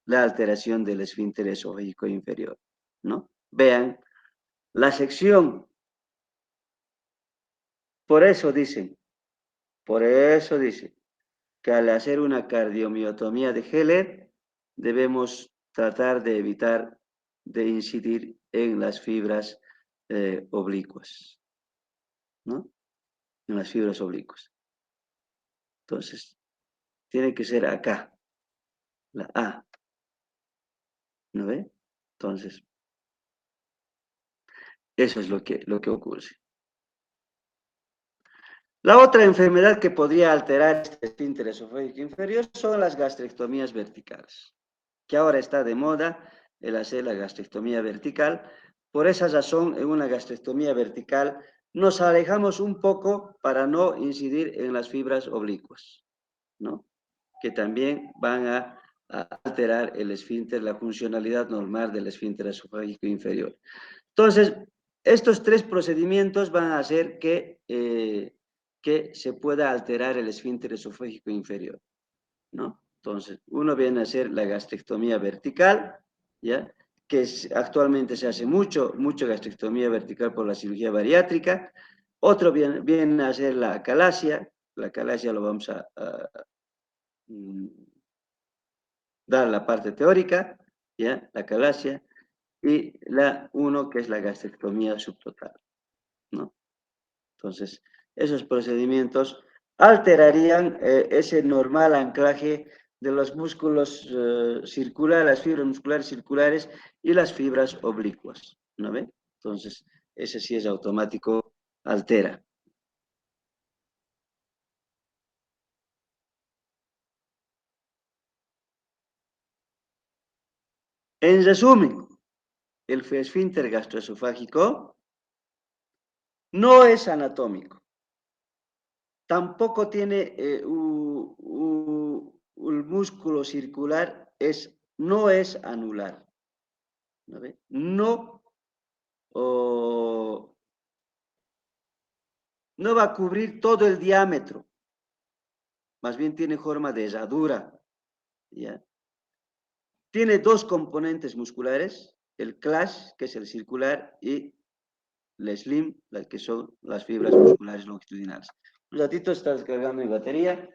la alteración del esfínter esofágico inferior, ¿no? Vean, la sección, por eso dicen, por eso dice que al hacer una cardiomiotomía de Heller debemos tratar de evitar de incidir en las fibras oblicuas, ¿no? En las fibras oblicuas. Entonces, tiene que ser acá, la A, ¿no ve? Entonces, eso es lo que ocurre. La otra enfermedad que podría alterar este esfínter esofágico inferior son las gastrectomías verticales, que ahora está de moda el hacer la gastrectomía vertical. Por esa razón, en una gastrectomía vertical nos alejamos un poco para no incidir en las fibras oblicuas, ¿no? Que también van a alterar el esfínter, la funcionalidad normal del esfínter esofágico inferior. Entonces, estos tres procedimientos van a hacer que se pueda alterar el esfínter esofágico inferior, ¿no? Entonces, uno viene a hacer la gastrectomía vertical, ¿ya? Actualmente se hace mucho gastrectomía vertical por la cirugía bariátrica. Otro viene a hacer la acalasia. La acalasia lo vamos a mm, dar la parte teórica, ¿ya? La acalasia. Y uno que es la gastrectomía subtotal, ¿no? Entonces, esos procedimientos alterarían ese normal anclaje de los músculos circulares, las fibras musculares circulares y las fibras oblicuas, ¿no ve? Entonces, ese sí es automático, altera. En resumen, el esfínter gastroesofágico no es anatómico, tampoco tiene el músculo circular, no es anular, ¿no ve? No o no va a cubrir todo el diámetro, más bien tiene forma de herradura, ¿ya? Tiene dos componentes musculares, el CLASH, que es el circular, y el SLIM, que son las fibras musculares longitudinales. Un ratito está descargando mi batería.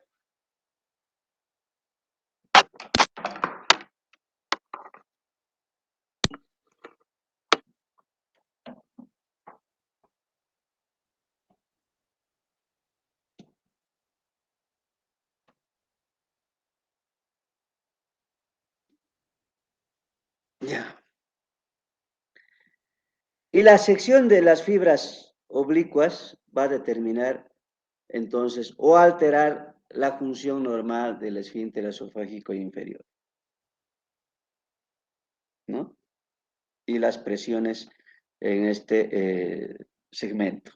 Ya. Y la sección de las fibras oblicuas va a determinar entonces o alterar la función normal del esfínter esofágico inferior, ¿no? Y las presiones en este segmento.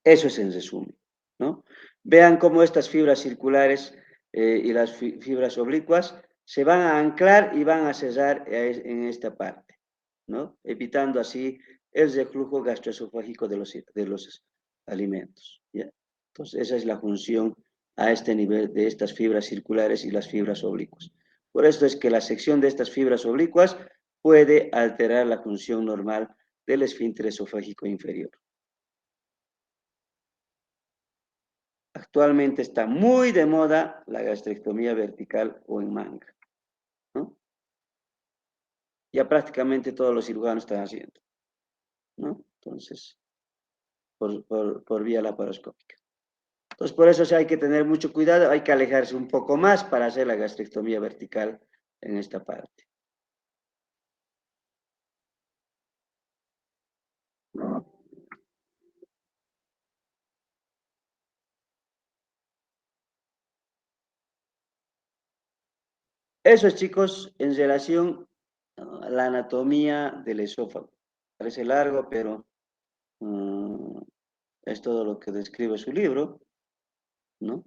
Eso es en resumen, ¿no? Vean cómo estas fibras circulares y las fibras oblicuas se van a anclar y van a cerrar en esta parte, ¿no? Evitando así el reflujo gastroesofágico de los alimentos, ¿ya? Entonces, esa es la función a este nivel de estas fibras circulares y las fibras oblicuas. Por esto es que la sección de estas fibras oblicuas puede alterar la función normal del esfínter esofágico inferior. Actualmente está muy de moda la gastrectomía vertical o en manga, ¿no? Ya prácticamente todos los cirujanos están haciendo, ¿no? Entonces, por vía laparoscópica. Entonces, por eso sí hay que tener mucho cuidado, hay que alejarse un poco más para hacer la gastrectomía vertical en esta parte. Eso es, chicos, en relación a la anatomía del esófago. Parece largo, pero es todo lo que describe su libro, ¿no?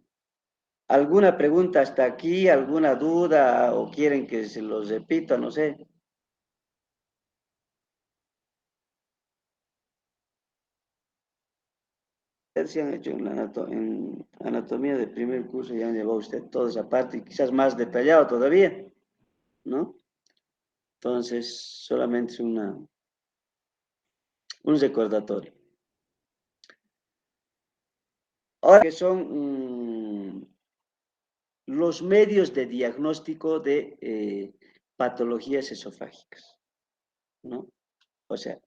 ¿Alguna pregunta hasta aquí? ¿Alguna duda? ¿O quieren que se los repita? No sé. Ustedes se han hecho en, en anatomía de primer curso, ya han llevado usted toda esa parte y quizás más detallado todavía, ¿no? Entonces, solamente es un recordatorio. Ahora que son los medios de diagnóstico de patologías esofágicas, ¿no? O sea,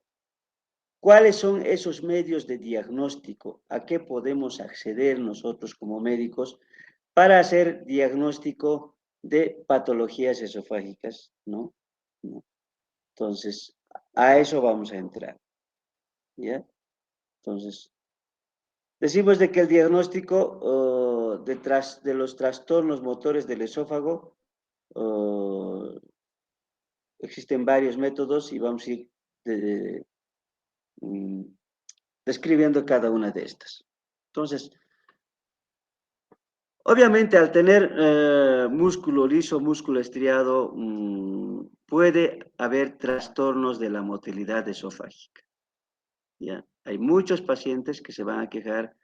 ¿cuáles son esos medios de diagnóstico? ¿A qué podemos acceder nosotros como médicos para hacer diagnóstico de patologías esofágicas? ¿No? ¿No? Entonces, a eso vamos a entrar, ¿ya? Entonces, decimos de que el diagnóstico detrás de los trastornos motores del esófago existen varios métodos y vamos a ir de, mm, describiendo cada una de estas. Entonces, obviamente al tener músculo liso, músculo estriado, puede haber trastornos de la motilidad esofágica, ¿ya? Hay muchos pacientes que se van a quejar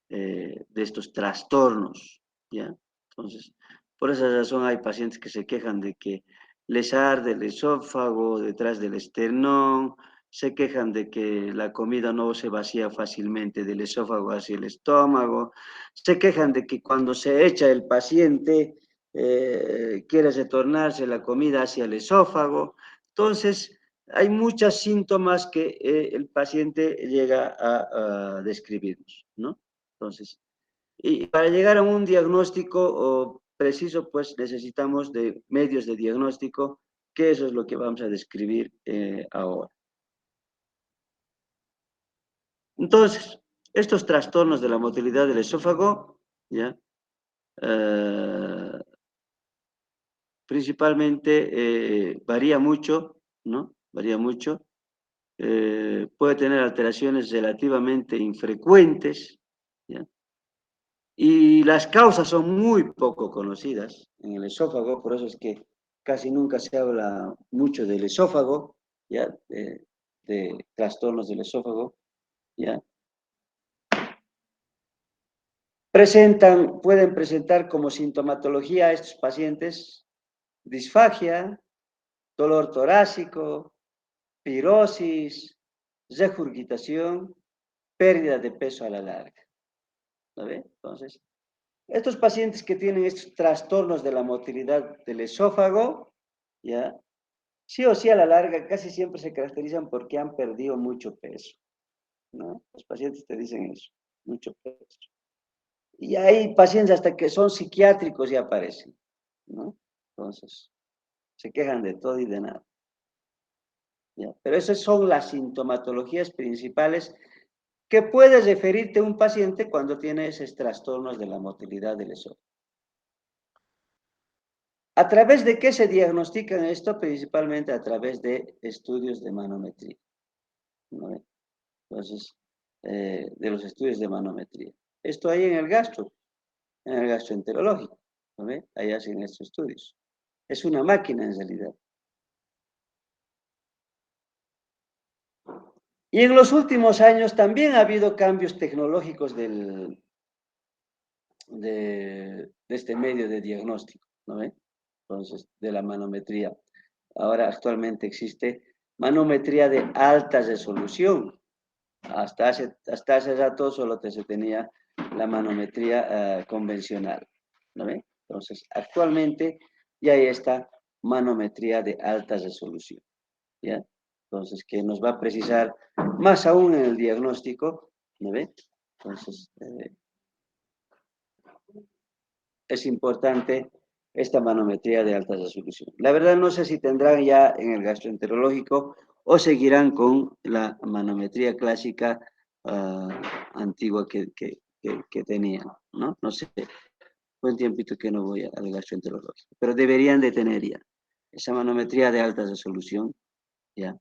de estos trastornos, ¿ya? Entonces, por esa razón hay pacientes que se quejan de que les arde el esófago, detrás del esternón, se quejan de que la comida no se vacía fácilmente del esófago hacia el estómago, se quejan de que cuando se echa el paciente quiere retornarse la comida hacia el esófago. Entonces, hay muchos síntomas que el paciente llega a describirnos, ¿no? Entonces, y para llegar a un diagnóstico preciso, pues necesitamos de medios de diagnóstico, que eso es lo que vamos a describir ahora. Entonces, estos trastornos de la motilidad del esófago, ¿ya? Eh, principalmente varía mucho, ¿no? Varía mucho. Puede tener alteraciones relativamente infrecuentes, ¿ya? Y las causas son muy poco conocidas en el esófago, por eso es que casi nunca se habla mucho del esófago, ¿ya? De trastornos del esófago, ¿ya? Pueden presentar como sintomatología a estos pacientes disfagia, dolor torácico, pirosis, regurgitación, pérdida de peso a la larga, ¿no ve? Entonces, estos pacientes que tienen estos trastornos de la motilidad del esófago, ¿ya? Sí o sí a la larga casi siempre se caracterizan porque han perdido mucho peso, ¿no? Los pacientes te dicen eso, mucho peso. Y hay pacientes hasta que son psiquiátricos y aparecen, ¿no? Entonces, se quejan de todo y de nada, ¿ya? Pero esas son las sintomatologías principales que puede referirte un paciente cuando tiene esos trastornos de la motilidad del esófago. ¿A través de qué se diagnostican esto? Principalmente a través de estudios de manometría, ¿no? Entonces, de los estudios de manometría. Esto ahí en el gastroenterológico, ¿no? Ahí hacen estos estudios. Es una máquina en realidad. Y en los últimos años también ha habido cambios tecnológicos de este medio de diagnóstico, ¿no ve? Entonces, de la manometría. Ahora actualmente existe manometría de alta resolución. Hasta hace rato solo se tenía la manometría convencional, ¿no ve? Entonces, actualmente ya hay esta manometría de alta resolución, ¿ya? Entonces, que nos va a precisar más aún en el diagnóstico, ¿no ve? Entonces, es importante esta manometría de alta resolución. La verdad no sé si tendrán ya en el gastroenterológico o seguirán con la manometría clásica antigua que tenían, ¿no? No sé, buen tiempito que no voy al gastroenterológico, pero deberían de tener ya esa manometría de alta resolución, ¿ya?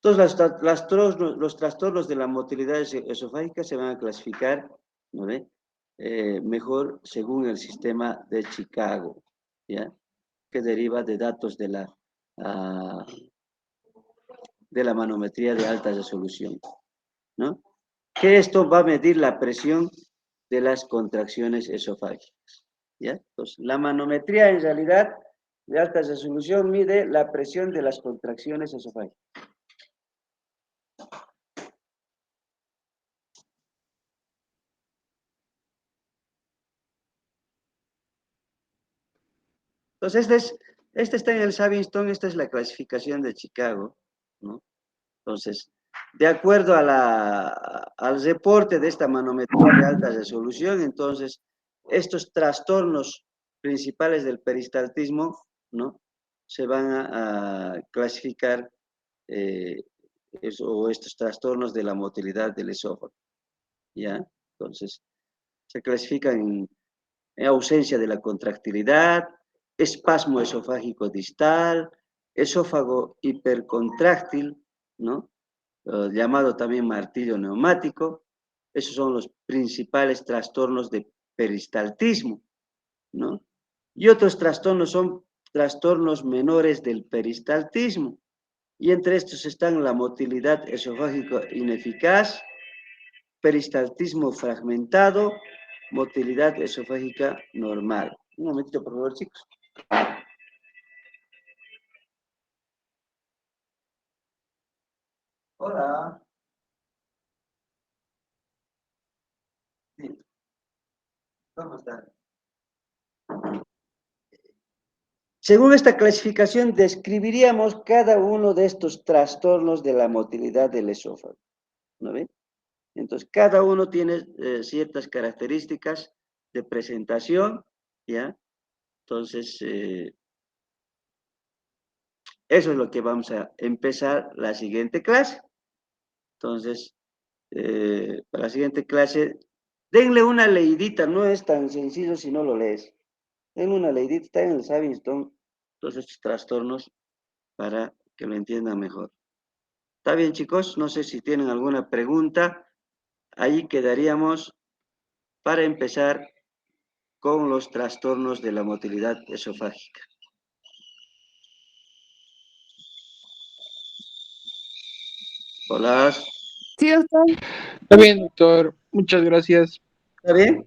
Entonces, los trastornos de la motilidad esofágica se van a clasificar, ¿no ve? Mejor según el sistema de Chicago, ¿ya? Que deriva de datos ah, de la manometría de alta resolución, ¿no? Que esto va a medir la presión de las contracciones esofágicas, ¿ya? Entonces, la manometría en realidad de alta resolución mide la presión de las contracciones esofágicas. Entonces, este está en el Savington, esta es la clasificación de Chicago, ¿no? Entonces, de acuerdo al reporte de esta manometría de alta resolución, entonces, estos trastornos principales del peristaltismo, ¿no? Se van a clasificar, eh, o estos trastornos de la motilidad del esófago, ¿ya? Entonces, se clasifican en ausencia de la contractilidad, espasmo esofágico distal, esófago hipercontráctil, ¿no? Llamado también martillo neumático. Esos son los principales trastornos de peristaltismo, ¿no? Y otros trastornos son trastornos menores del peristaltismo. Y entre estos están la motilidad esofágica ineficaz, peristaltismo fragmentado motilidad esofágica normal. Un momentito, por favor, chicos. Hola. Sí, ¿cómo están? Según esta clasificación, describiríamos cada uno de estos trastornos de la motilidad del esófago, ¿no ven? Entonces, cada uno tiene ciertas características de presentación, ¿ya? Entonces, eso es lo que vamos a empezar la siguiente clase. Entonces, para la siguiente clase, denle una leidita, no es tan sencillo si no lo lees. Denle una leidita, está en el Savington, todos estos trastornos para que lo entiendan mejor. ¿Está bien, chicos? No sé si tienen alguna pregunta. Ahí quedaríamos para empezar con los trastornos de la motilidad esofágica. Hola, Sí, doctor. Está bien, doctor. Muchas gracias. ¿está bien?